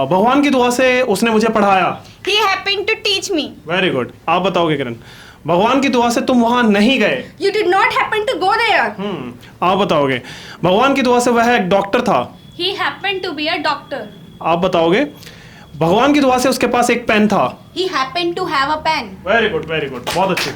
भगवान की दुआ से उसने मुझे पढ़ाया। He happened to teach me. Very good. आप बताओगे किरण? भगवान की दुआ से तुम वहां नहीं गए। You did not happen to go there. आप बताओगे? भगवान की दुआ से वह एक डॉक्टर था। He happened to be a doctor. आप बताओगे? भगवान की दुआ से उसके पास एक पेन था। He happened to have a pen. Very good, बहुत अच्छे।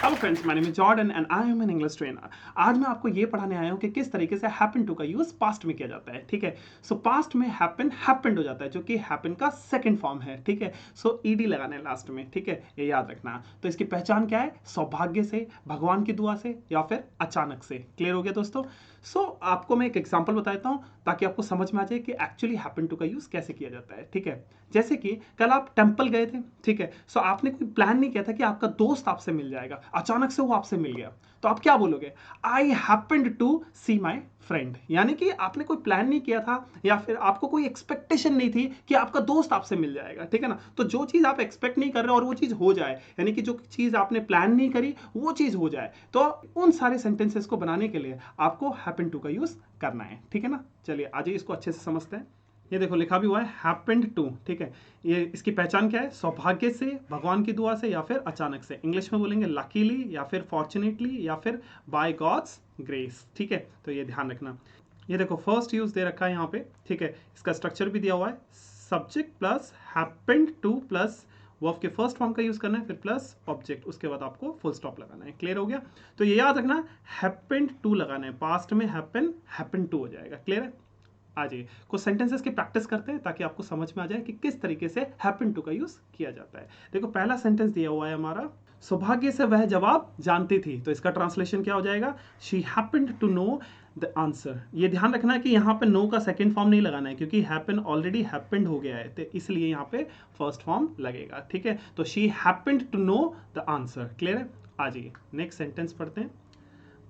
Hello friends, my name is Jordan and I am an English trainer. आज मैं आपको ये पढ़ाने आया हूँ कि किस तरीके से हैपन टू का यूज पास्ट में किया जाता है। ठीक है, सो पास्ट में हैपेंड हो जाता है, जो कि हैपन का सेकंड फॉर्म है। ठीक है, सो ईडी लगाना है लास्ट में। ठीक है, ये याद रखना। तो इसकी पहचान क्या है? सौभाग्य से, भगवान की दुआ से, या फिर अचानक से। क्लियर हो गया दोस्तों? सो आपको मैं एक एग्जांपल बता देता हूँ ताकि आपको समझ में आ जाए कि एक्चुअली हैपन टू का यूज कैसे किया जाता है। ठीक है, जैसे कि कल आप टेंपल गए थे। ठीक है, सो आपने कोई प्लान नहीं किया था कि आपका दोस्त आपसे मिल जाएगा, अचानक से वो आपसे मिल गया, तो आप क्या बोलोगे? I happened to see my friend. यानी कि आपने कोई प्लान नहीं किया था या फिर आपको कोई एक्सपेक्टेशन नहीं थी कि आपका दोस्त आपसे मिल जाएगा। ठीक है ना? तो जो चीज आप एक्सपेक्ट नहीं कर रहे और वो चीज हो जाए, यानी कि जो चीज आपने प्लान नहीं करी वो चीज हो जाए, तो उन सारे सेंटेंसेस को बनाने के लिए आपको हैपन टू का यूज करना है। ठीक है ना? चलिए आज इसको अच्छे से समझते हैं। ये देखो लिखा भी हुआ है हैपेंड टू। ठीक है, ये इसकी पहचान क्या है? सौभाग्य से, भगवान की दुआ से, या फिर अचानक से। इंग्लिश में बोलेंगे लकीली, या फिर फॉर्चुनेटली, या फिर बाय गॉड्स ग्रेस। ठीक है, तो ये ध्यान रखना। ये देखो फर्स्ट यूज दे रखा है यहाँ पे। ठीक है, इसका स्ट्रक्चर भी दिया हुआ है, subject plus happened to plus verb के फर्स्ट फॉर्म का यूज करना है, फिर प्लस ऑब्जेक्ट, उसके बाद आपको फुल स्टॉप लगाना है। क्लियर हो गया? तो ये याद रखना, हैपेंड टू लगाना है, पास्ट में हैपेन टू हो जाएगा। क्लियर है? आ जाइए कुछ सेंटेंसेस की प्रैक्टिस करते हैं ताकि आपको समझ में आ जाए कि किस तरीके से हैपन टू का यूज किया जाता है। देखो पहला सेंटेंस दिया हुआ है हमारा, सौभाग्य से वह जवाब जानती थी, तो इसका ट्रांसलेशन क्या हो जाएगा? She happened to know the answer. ये ध्यान रखना है कि यहाँ पे नो का सेकंड फॉर्म नहीं लगाना है, क्योंकि हैपन ऑलरेडी हैपेंड हो गया है, तो इसलिए यहाँ पे फर्स्ट फॉर्म लगेगा। ठीक है, तो she happened to know the answer. Clear है? आ जाइए नेक्स्ट सेंटेंस पढ़ते हैं।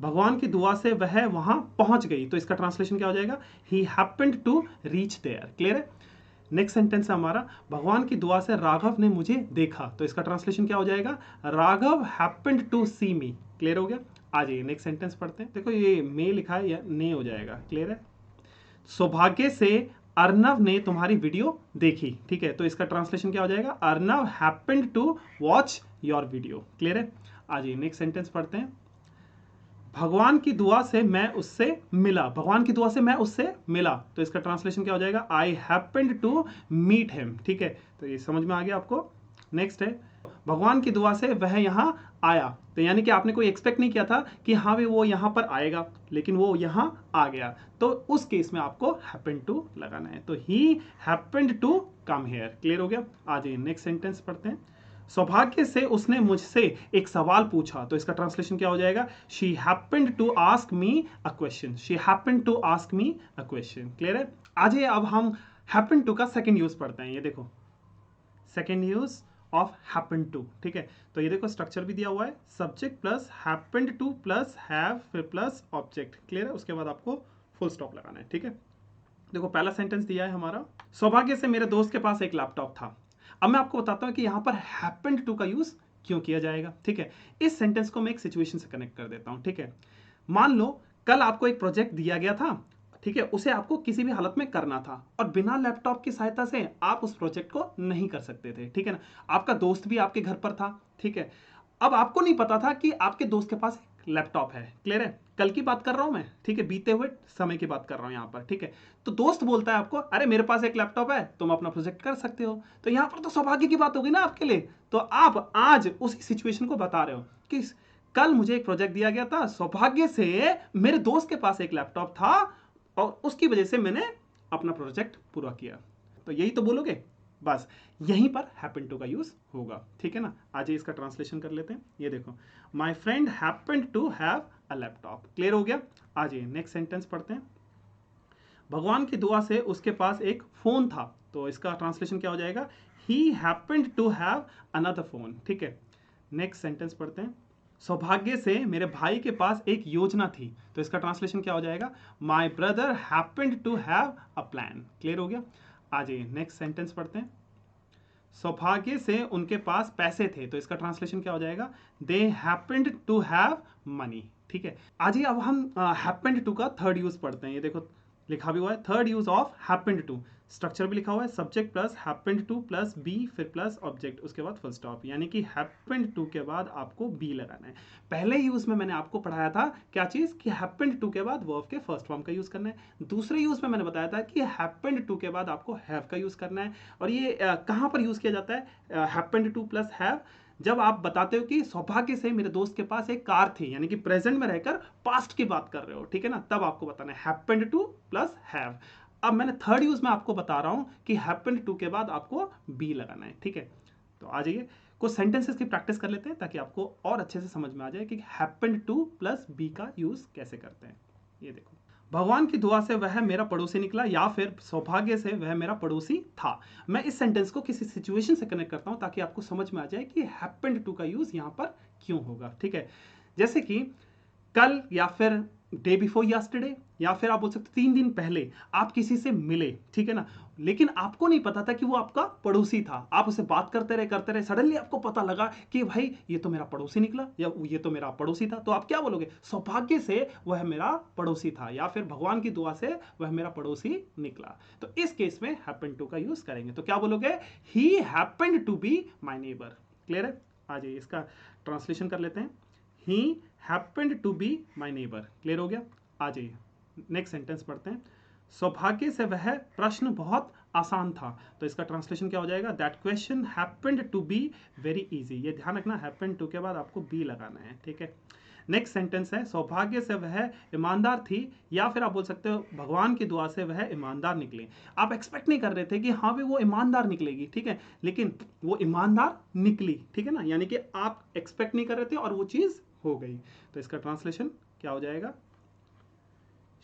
भगवान की दुआ से वह वहां पहुंच गई, तो इसका ट्रांसलेशन क्या हो जाएगा? He happened to reach there. Clear है? नेक्स्ट सेंटेंस है हमारा, भगवान की दुआ से राघव ने मुझे देखा, तो इसका ट्रांसलेशन क्या हो जाएगा? Raghav happened to see me. Clear हो गया? आ जाइए नेक्स्ट सेंटेंस पढ़ते हैं। देखो ये मे लिखा है या ने हो जाएगा। क्लियर है? सौभाग्य से अर्नव ने तुम्हारी वीडियो देखी। ठीक है, तो इसका ट्रांसलेशन क्या हो जाएगा? Arnav happened to watch your video. Clear है? आ जाइए नेक्स्ट सेंटेंस पढ़ते हैं। भगवान की दुआ से मैं उससे मिला, भगवान की दुआ से मैं उससे मिला, तो इसका ट्रांसलेशन क्या हो जाएगा? आई हैपेंड टू मीट हिम। ठीक है, तो ये समझ में आ गया आपको? नेक्स्ट है, भगवान की दुआ से वह यहाँ आया, तो यानी कि आपने कोई एक्सपेक्ट नहीं किया था कि हाँ वो यहाँ पर आएगा, लेकिन वो यहाँ आ गया, तो उस केस में आपको हैपेंड टू लगाना है, तो he happened to come here. Clear हो गया? आ जाइए नेक्स्ट सेंटेंस पढ़ते हैं। सौभाग्य से उसने मुझसे एक सवाल पूछा, तो इसका ट्रांसलेशन क्या हो जाएगा? She happened to ask me a question. She happened to ask me a question. Clear है? आज अब हम हैपेंड टू का सेकंड यूज पढ़ते हैं। ये देखो second use of happened to. ठीक है, तो ये देखो स्ट्रक्चर भी दिया हुआ है, subject plus happened to plus have फिर प्लस ऑब्जेक्ट। क्लियर है? उसके बाद आपको फुल स्टॉप लगाना है। ठीक है, देखो पहला सेंटेंस दिया है हमारा, सौभाग्य से मेरे दोस्त के पास एक लैपटॉप था। अब मैं आपको बताता हूं कि यहां पर हैपेंड टू का यूज क्यों किया जाएगा। ठीक है, इस सेंटेंस को मैं एक सिचुएशन से कनेक्ट कर देता हूं। ठीक है, मान लो कल आपको एक प्रोजेक्ट दिया गया था। ठीक है, उसे आपको किसी भी हालत में करना था और बिना लैपटॉप की सहायता से आप उस प्रोजेक्ट को नहीं कर सकते थे। ठीक है ना? आपका दोस्त भी आपके घर पर था। ठीक है, अब आपको नहीं पता था कि आपके दोस्त के पास लैपटॉप है। क्लियर है? कल की बात कर रहा हूं मैं। ठीक है, बीते हुए समय की बात कर रहा हूं यहां पर। ठीक है, तो दोस्त बोलता है आपको, अरे मेरे पास एक लैपटॉप है, तुम अपना प्रोजेक्ट कर सकते हो, तो यहां पर तो सौभाग्य की बात होगी ना आपके लिए। तो आप आज उसी सिचुएशन को बता रहे हो कि कल मुझे एक प्रोजेक्ट दिया गया था, सौभाग्य से मेरे दोस्त के पास एक लैपटॉप था और उसकी वजह से मैंने अपना प्रोजेक्ट पूरा किया। तो यही तो बोलोगे, बस यहीं पर हैपन टू का यूज होगा। ठीक है ना? आज इसका ट्रांसलेशन कर लेते हैं। ये देखो, my friend happened to have a laptop. Clear हो गया? आज नेक्स्ट सेंटेंस पढ़ते हैं। भगवान की दुआ से उसके पास एक फोन था, तो इसका ट्रांसलेशन क्या हो जाएगा? He happened to have another phone. ठीक है, नेक्स्ट सेंटेंस पढ़ते हैं। सौभाग्य से मेरे भाई के पास एक योजना थी, तो इसका ट्रांसलेशन क्या हो जाएगा? My brother happened to have a plan. Clear हो गया? आ जाइए नेक्स्ट सेंटेंस पढ़ते हैं। सौभाग्य से उनके पास पैसे थे, तो इसका ट्रांसलेशन क्या हो जाएगा? They happened to have money. ठीक है, आज ही अब हम हैपेंड टू का थर्ड यूज पढ़ते हैं। ये देखो लिखा भी हुआ है। Third use of happened to, structure भी लिखा हुआ है, subject plus happened to plus B फिर प्लस ऑब्जेक्ट, उसके बाद फुल स्टॉप, यानी कि हैपेंड टू के बाद आपको बी लगाना है। पहले यूज में मैंने आपको पढ़ाया था क्या चीज कि हैपेंड टू के बाद वर्ब के फर्स्ट फॉर्म का यूज करना है। दूसरे यूज में मैंने बताया था कि हैपेंड टू के बाद आपको हैव का यूज करना है। और ये कहां पर यूज किया जाता है हैपेंड टू प्लस हैव? जब आप बताते हो कि सौभाग्य से मेरे दोस्त के पास एक कार थी, यानी कि प्रेजेंट में रहकर पास्ट की बात कर रहे हो, ठीक है ना, तब आपको बताना है हैपेंड टू प्लस हैव। अब मैंने थर्ड यूज में आपको बता रहा हूं कि हैपेंड टू के बाद आपको बी लगाना है, ठीक है। तो आ जाइए कुछ सेंटेंसेस की प्रैक्टिस कर लेते हैं ताकि आपको और अच्छे से समझ में आ जाए कि हैपेंड टू प्लस बी का यूज कैसे करते हैं। ये देखो, भगवान की दुआ से वह मेरा पड़ोसी निकला, या फिर सौभाग्य से वह मेरा पड़ोसी था। मैं इस सेंटेंस को किसी सिचुएशन से कनेक्ट करता हूं ताकि आपको समझ में आ जाए कि हैपेंड टू का यूज यहां पर क्यों होगा, ठीक है। जैसे कि कल, या फिर डे बिफोर यस्टरडे, या फिर आप बोल सकते 3 दिन पहले आप किसी से मिले, ठीक है ना, लेकिन आपको नहीं पता था कि वो आपका पड़ोसी था। आप उससे बात करते रहे, सडनली आपको पता लगा कि भाई ये तो मेरा पड़ोसी निकला, या ये तो मेरा पड़ोसी था। तो आप क्या बोलोगे? सौभाग्य से वह मेरा पड़ोसी था, या फिर भगवान की दुआ से वह मेरा पड़ोसी निकला। तो इस केस में हैपेंड टू का यूज करेंगे। तो क्या बोलोगे? He happened to be my neighbour. Clear है? आ जाइए इसका ट्रांसलेशन कर लेते हैं। He happened to be my neighbour. Clear हो गया? आ जाइए नेक्स्ट सेंटेंस पढ़ते हैं। सौभाग्य से वह प्रश्न बहुत आसान था। तो इसका ट्रांसलेशन क्या हो जाएगा? That question happened to be very easy. ये ध्यान रखना, हैपेंड टू के बाद आपको बी लगाना है, ठीक है। नेक्स्ट सेंटेंस है, सौभाग्य से वह ईमानदार थी, या फिर आप बोल सकते हो भगवान की दुआ से वह ईमानदार निकली। आप एक्सपेक्ट नहीं कर रहे थे कि हाँ भी वो ईमानदार निकलेगी, ठीक है, लेकिन वो ईमानदार निकली, ठीक है ना, यानी कि आप एक्सपेक्ट नहीं कर रहे थे और वो चीज हो गई। तो इसका ट्रांसलेशन क्या हो जाएगा?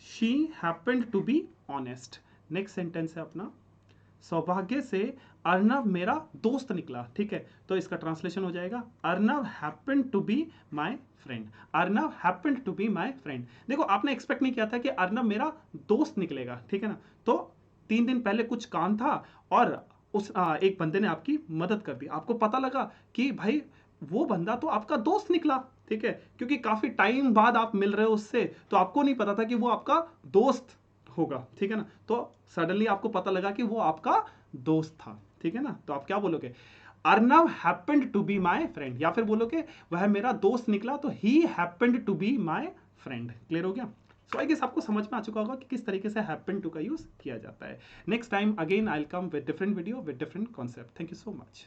She happened to be honest. Next sentence है अपना, सौभाग्य से अर्नव मेरा दोस्त निकला, ठीक है। तो इसका ट्रांसलेशन हो जाएगा, Arnav happened to be my friend. Arnav happened to be my friend. देखो, आपने एक्सपेक्ट नहीं किया था कि अर्नव मेरा दोस्त निकलेगा, ठीक है ना। तो 3 दिन पहले कुछ काम था और उस एक बंदे ने आपकी मदद कर दी। आपको पता लगा कि भाई वो बंदा तो आपका दोस्त निकला, ठीक है, क्योंकि काफी टाइम बाद आप मिल रहे हो उससे, तो आपको नहीं पता था कि वो आपका दोस्त होगा, ठीक है ना। तो सडनली आपको पता लगा कि वो आपका दोस्त था, ठीक है ना। तो आप क्या बोलोगे? Arnav happened to be my friend, या फिर बोलोगे वह मेरा दोस्त निकला, तो he happened to be my friend. Clear हो गया? सो आई गेस आपको समझ में आ चुका होगा कि किस तरीके से हैपेंड टू का यूज किया जाता है। Next time again I will come with different video with different concept. Thank you so much.